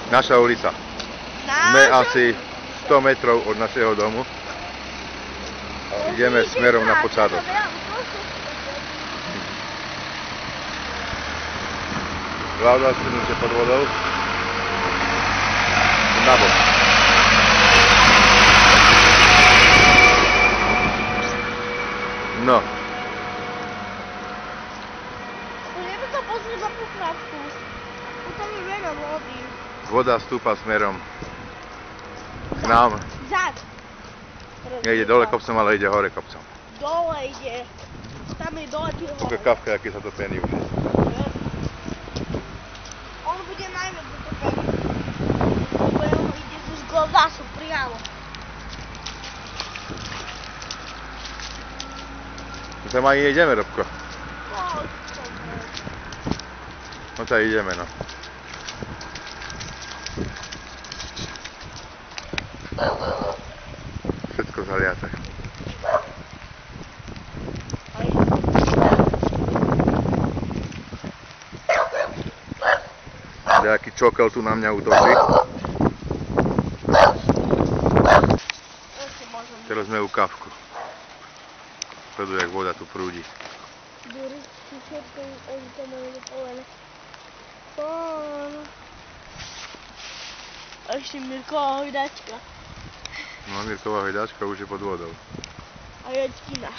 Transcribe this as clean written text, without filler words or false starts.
Naša ulica. Sme asi 100 metrov od našeho domu. Ideme smerom na Počádok. Vláda strednutie pod vodou. Nabok. No. Ideme sa pozrieť na Poprádku. Tam je veľa vody. Voda stúpa smerom k nám. Zad. Nejde dole kopcom, ale ide hore kopcom. Dole ide. Tam je dole tu hore. Také kafka, aký sa to pení už. On bude najviac zatopený. Lebo on ide z Goldasu priamo. Tam aj ideme, Robko. No tam ideme, no. Všetko zaliate. Nejaký čokel tu na mňa útočí. Teraz sme u Kafku. Sleduj, jak voda tu prúdi. A ešte Mirková hojdačka. No, Mirková hojdačka už je pod vodou. A jačkina.